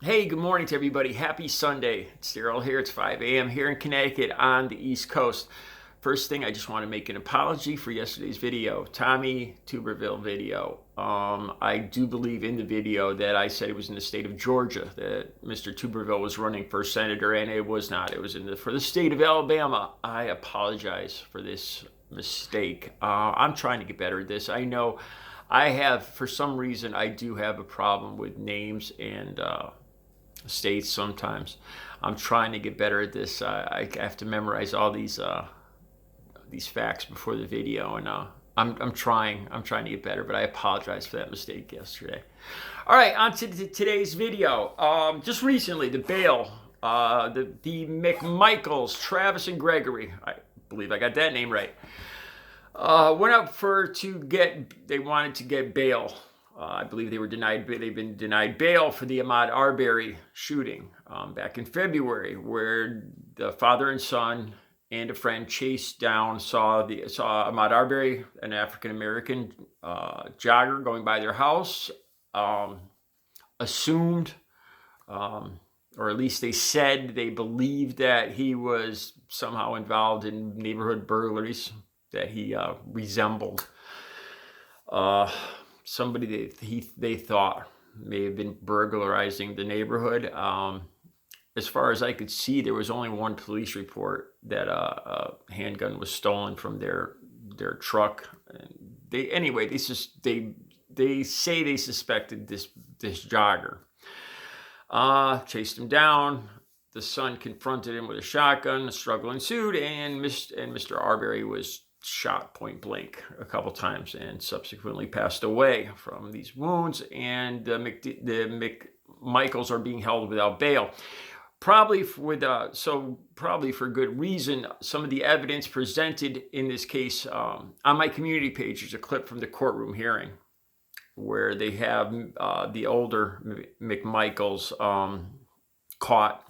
Hey, good morning to everybody. Happy Sunday. It's Daryl here. It's 5 a.m. here in Connecticut on the East Coast. First thing, I just want to make an apology for yesterday's video, Tommy Tuberville video. I do believe in the video that I said it was in the state of Georgia that Mr. Tuberville was running for senator, and it was not. It was for the state of Alabama. I apologize for this mistake. I'm trying to get better at this. I know I have, for some reason, I do have a problem with names and states sometimes. I'm trying to get better at this. I have to memorize all these facts before the video, and I'm trying to get better, but I apologize for that mistake yesterday. All right, on to today's video. Just recently, the bail, the McMicheals, Travis and Gregory, I believe I got that name right, went up they wanted to get bail. I believe they've been denied bail for the Ahmoud Arbery shooting back in February, where the father and son and a friend saw Ahmoud Arbery, an African-American jogger, going by their house, assumed, or at least they said they believed that he was somehow involved in neighborhood burglaries, that he resembled somebody they thought may have been burglarizing the neighborhood. As far as I could see, there was only one police report that a handgun was stolen from their truck. They say they suspected this jogger. Chased him down. The son confronted him with a shotgun. A struggle ensued, and Mr. Arbery was shot point blank a couple times and subsequently passed away from these wounds, and the McMichaels are being held without bail. Probably for good reason. Some of the evidence presented in this case on my community page is a clip from the courtroom hearing where they have the older McMichaels caught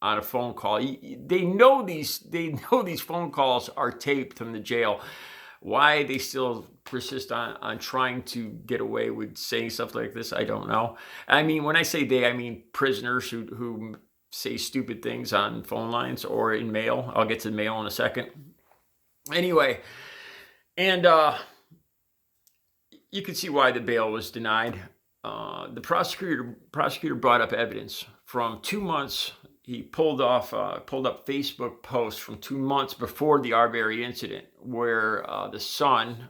on a phone call. They know these phone calls are taped from the jail. Why they still persist on trying to get away with saying stuff like this, I don't know. I mean, when I say they, I mean prisoners who say stupid things on phone lines or in mail. I'll get to the mail in a second. Anyway, and you can see why the bail was denied. The prosecutor brought up evidence from 2 months. He pulled up Facebook posts from 2 months before the Arbery incident, where the son,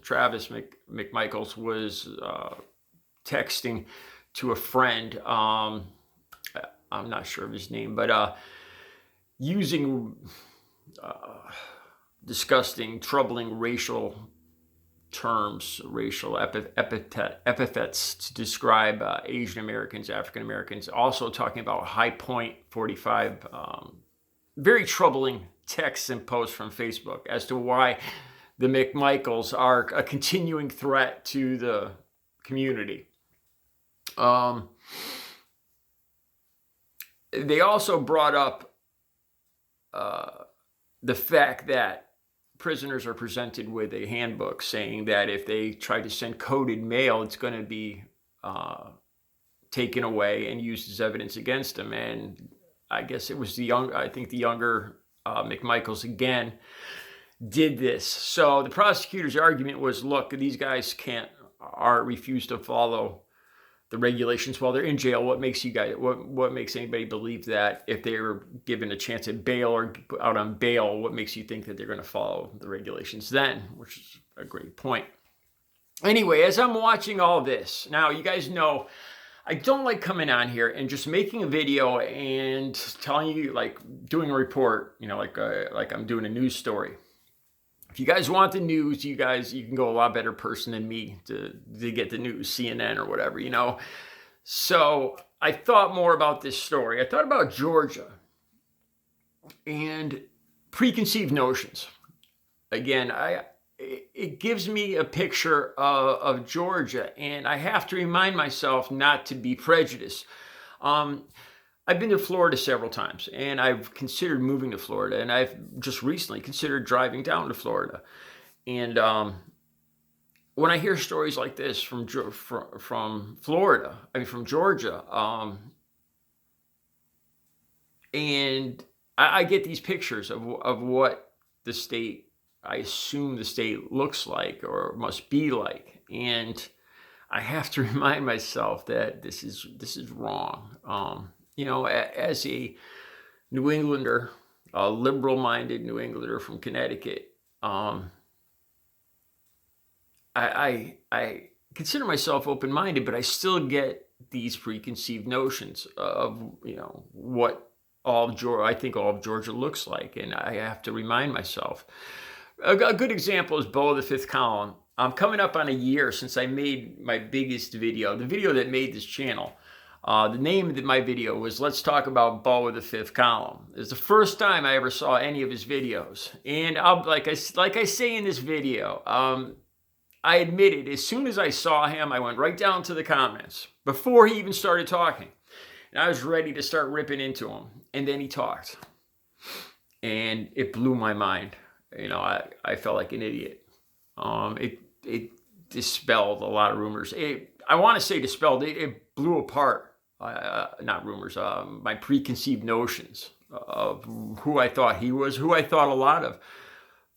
Travis McMichaels, was texting to a friend. I'm not sure of his name, but using disgusting, troubling racial terms, racial epithets to describe Asian Americans, African Americans, also talking about High Point 45, very troubling texts and posts from Facebook as to why the McMichaels are a continuing threat to the community. They also brought up the fact that prisoners are presented with a handbook saying that if they try to send coded mail, it's going to be taken away and used as evidence against them. And I guess it was the younger McMichaels again did this. So the prosecutor's argument was, look, these guys refuse to follow the regulations while they're in jail. What makes anybody believe that if they were given a chance at bail or out on bail, what makes you think that they're going to follow the regulations then? Which is a great point. Anyway, as I'm watching all this, now you guys know I don't like coming on here and just making a video and telling you, like doing a report, like I'm doing a news story. If you guys want the news, you can go a lot better person than me to get the news, CNN or whatever, So I thought more about this story. I thought about Georgia and preconceived notions. Again, it gives me a picture of Georgia, and I have to remind myself not to be prejudiced. I've been to Florida several times, and I've considered moving to Florida, and I've just recently considered driving down to Florida. And when I hear stories like this from Florida, I mean from Georgia, and I get these pictures of what the state, I assume the state looks like or must be like, and I have to remind myself that this is wrong. As a New Englander, a liberal-minded New Englander from Connecticut, I consider myself open-minded, but I still get these preconceived notions of what I think all of Georgia looks like, and I have to remind myself. A good example is Beau, the Fifth Column. I'm coming up on a year since I made my biggest video, the video that made this channel. The name of my video was "Let's Talk About Beau, the Fifth Column." It's the first time I ever saw any of his videos, and like I say in this video, I admitted as soon as I saw him, I went right down to the comments before he even started talking. And I was ready to start ripping into him. And then he talked. And it blew my mind. I felt like an idiot. It dispelled a lot of rumors. I want to say dispelled. It blew apart, not rumors, my preconceived notions of who I thought he was, who I thought a lot of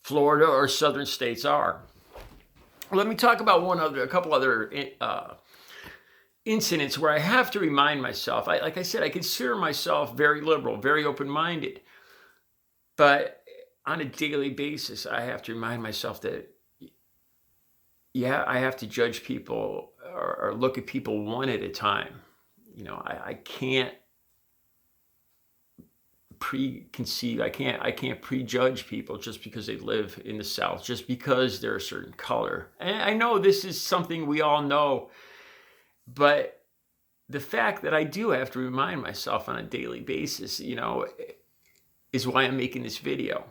Florida or southern states are. Let me talk about a couple other incidents where I have to remind myself. Like I said, I consider myself very liberal, very open-minded, but on a daily basis, I have to remind myself that, I have to judge people or look at people one at a time. I can't preconceive. I can't prejudge people just because they live in the South, just because they're a certain color. And I know this is something we all know, but the fact that I do have to remind myself on a daily basis, is why I'm making this video.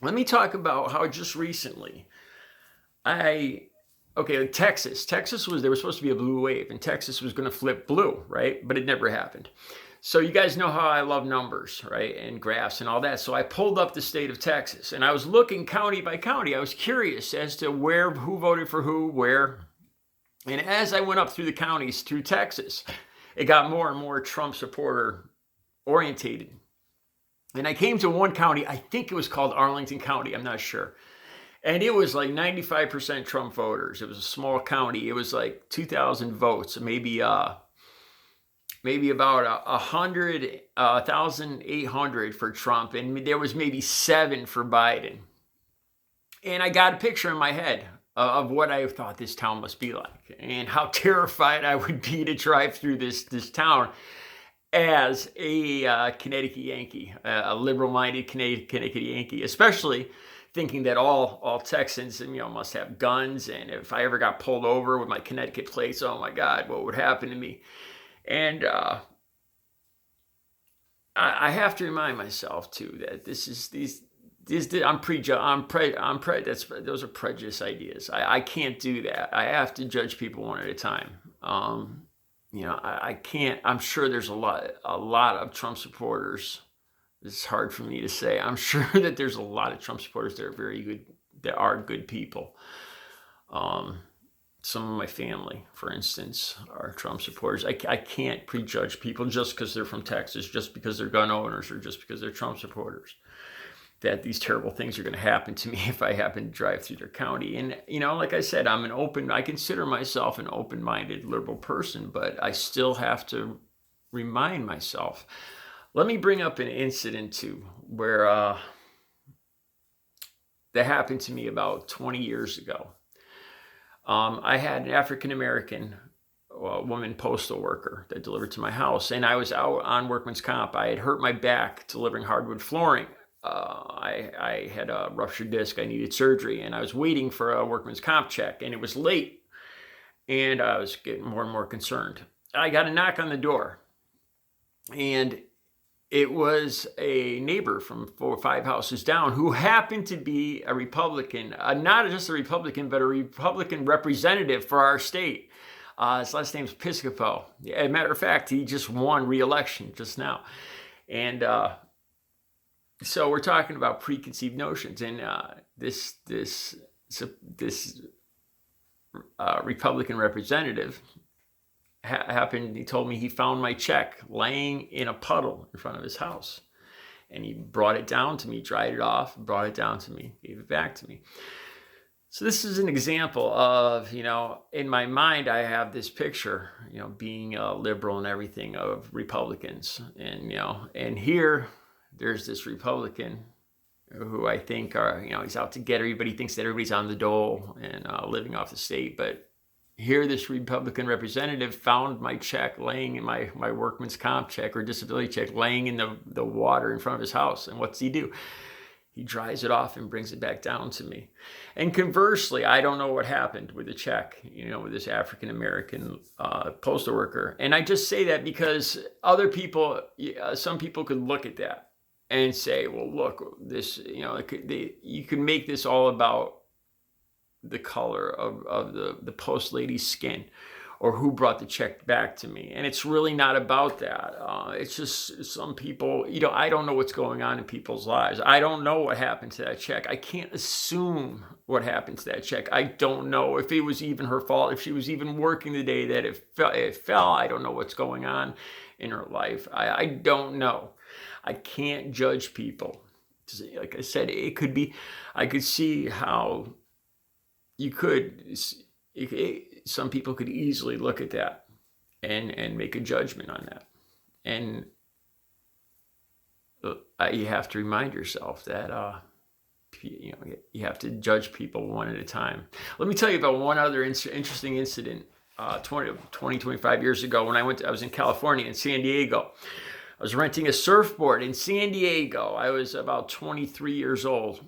Let me talk about how just recently Texas. There was supposed to be a blue wave, and Texas was going to flip blue, right? But it never happened. So you guys know how I love numbers, right? And graphs and all that. So I pulled up the state of Texas, and I was looking county by county. I was curious as to who voted for who, where. And as I went up through the counties through Texas, it got more and more Trump supporter orientated. And I came to one county, I think it was called Arlington County, I'm not sure. And it was like 95% Trump voters. It was a small county. It was like 2,000 votes, maybe about 1,800 for Trump, and there was maybe 7 for Biden. And I got a picture in my head of what I thought this town must be like, and how terrified I would be to drive through this town as a Connecticut Yankee, a liberal-minded Connecticut Yankee, especially thinking that all Texans, must have guns, and if I ever got pulled over with my Connecticut plates, oh my God, what would happen to me? And I have to remind myself too that those are prejudice ideas. I can't do that. I have to judge people one at a time. I can't. I'm sure there's a lot of Trump supporters. It's hard for me to say. I'm sure that there's a lot of Trump supporters that are very good, that are good people. Some of my family, for instance, are Trump supporters. I can't prejudge people just because they're from Texas, just because they're gun owners, or just because they're Trump supporters, that these terrible things are going to happen to me if I happen to drive through their county. And, like I said, I consider myself an open-minded liberal person, but I still have to remind myself. Let me bring up an incident too, where that happened to me about 20 years ago. I had an African-American woman postal worker that delivered to my house, and I was out on workman's comp. I had hurt my back delivering hardwood flooring. I had a ruptured disc. I needed surgery, and I was waiting for a workman's comp check, and it was late, and I was getting more and more concerned. I got a knock on the door, and it was a neighbor from 4 or 5 houses down who happened to be a Republican, not just a Republican, but a Republican representative for our state. His last name's Piscopo. As a matter of fact, he just won re-election just now. And so we're talking about preconceived notions. And this Republican representative happened. He told me he found my check laying in a puddle in front of his house. And he brought it down to me, dried it off, brought it down to me, gave it back to me. So this is an example of, in my mind, I have this picture, being a liberal and everything of Republicans. And here there's this Republican who I think he's out to get everybody, thinks that everybody's on the dole and living off the state. But here, this Republican representative found my check laying in my workman's comp check or disability check laying in the water in front of his house. And what's he do? He dries it off and brings it back down to me. And conversely, I don't know what happened with the check, with this African-American postal worker. And I just say that because other people, some people could look at that and say, well, look, this, you can make this all about the color of the post lady's skin or who brought the check back to me. And it's really not about that. It's just some people, I don't know what's going on in people's lives. I don't know what happened to that check. I can't assume what happened to that check. I don't know if it was even her fault, if she was even working the day that it fell. I don't know what's going on in her life. I don't know. I can't judge people. Like I said, I could see how some people could easily look at that and make a judgment on that. And you have to remind yourself that you have to judge people one at a time. Let me tell you about one other interesting incident. 25 years ago, when I was in California, in San Diego. I was renting a surfboard in San Diego. I was about 23 years old.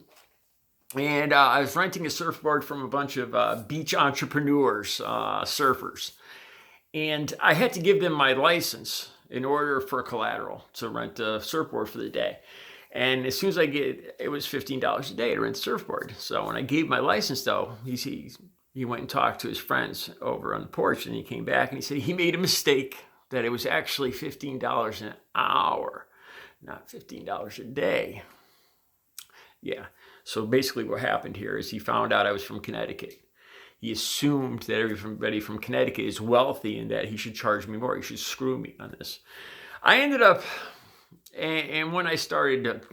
And I was renting a surfboard from a bunch of beach entrepreneurs, surfers. And I had to give them my license in order for collateral to rent a surfboard for the day. And as soon as it was $15 a day to rent a surfboard. So when I gave my license, though, he went and talked to his friends over on the porch, and he came back and he said he made a mistake, that it was actually $15 an hour, not $15 a day. Yeah. So basically what happened here is he found out I was from Connecticut. He assumed that everybody from Connecticut is wealthy and that he should charge me more. He should screw me on this. I ended up, and when I started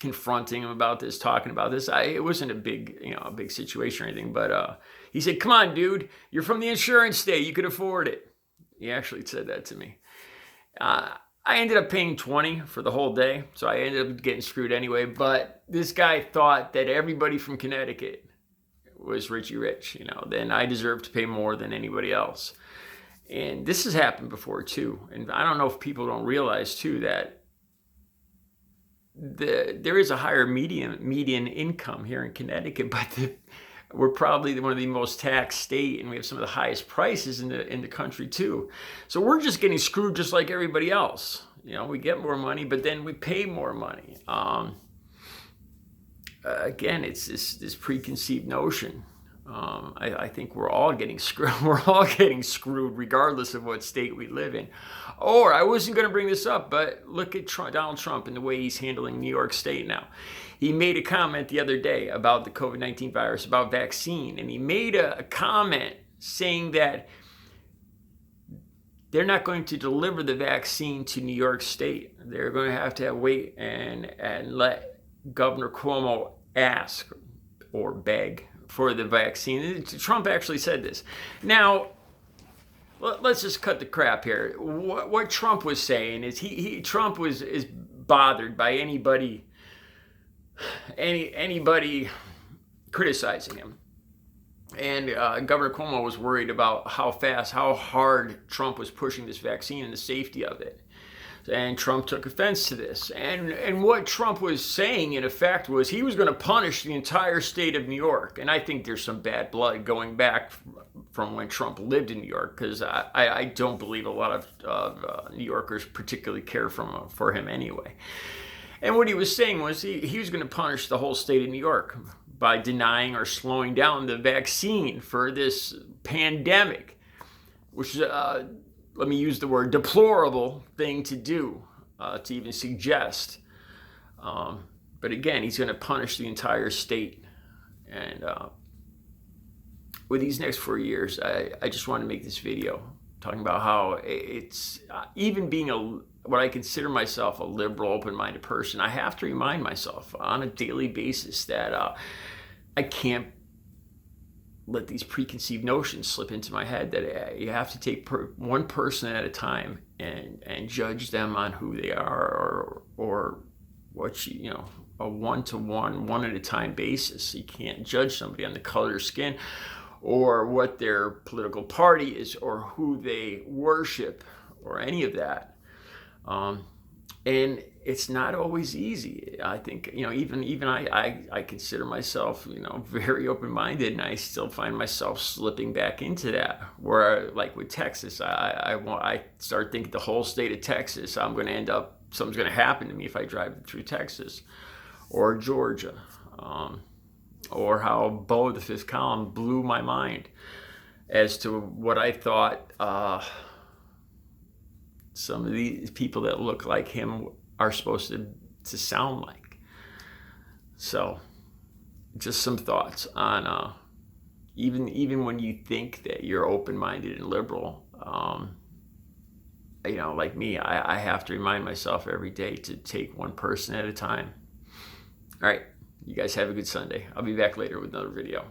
confronting him about this, talking about this, it wasn't a big situation or anything, but he said, "Come on, dude, you're from the insurance state. You could afford it." He actually said that to me. I ended up paying $20 for the whole day, so I ended up getting screwed anyway. But this guy thought that everybody from Connecticut was Richie Rich, then I deserved to pay more than anybody else. And this has happened before too. And I don't know if people don't realize too that there is a higher median income here in Connecticut, but we're probably one of the most taxed state, and we have some of the highest prices in the country too. So we're just getting screwed just like everybody else. We get more money, but then we pay more money. Again, it's this preconceived notion. I think we're all getting screwed. We're all getting screwed regardless of what state we live in. Or I wasn't going to bring this up, but look at Donald Trump and the way he's handling New York State now. He made a comment the other day about the COVID-19 virus, about vaccine, and he made a comment saying that they're not going to deliver the vaccine to New York State. They're going to have to wait and let Governor Cuomo ask or beg for the vaccine. Trump actually said this. Now, let's just cut the crap here. What Trump was saying is Trump is bothered by anybody criticizing him. And Governor Cuomo was worried about how hard Trump was pushing this vaccine and the safety of it. And Trump took offense to this. And what Trump was saying, in effect, was he was going to punish the entire state of New York. And I think there's some bad blood going back from when Trump lived in New York, because I don't believe a lot of New Yorkers particularly care for him anyway. And what he was saying was he was going to punish the whole state of New York by denying or slowing down the vaccine for this pandemic, which is, let me use the word, deplorable thing to do, to even suggest. But again, he's going to punish the entire state. And with these next 4 years, I just want to make this video talking about how it's even being what I consider myself a liberal, open-minded person. I have to remind myself on a daily basis that I can't let these preconceived notions slip into my head, that you have to take one person at a time and judge them on who they are, or what a one-to-one, one at a time basis. You can't judge somebody on the color of their skin, or what their political party is, or who they worship, or any of that. And it's not always easy. I think, even I consider myself, very open-minded, and I still find myself slipping back into that. Where, like with Texas, I start thinking the whole state of Texas, something's going to happen to me if I drive through Texas, or Georgia, or how Beau, the fifth column, blew my mind as to what I thought some of these people that look like him are supposed to sound like. So, just some thoughts on even when you think that you're open-minded and liberal, like me, I have to remind myself every day to take one person at a time. All right, you guys have a good Sunday. I'll be back later with another video.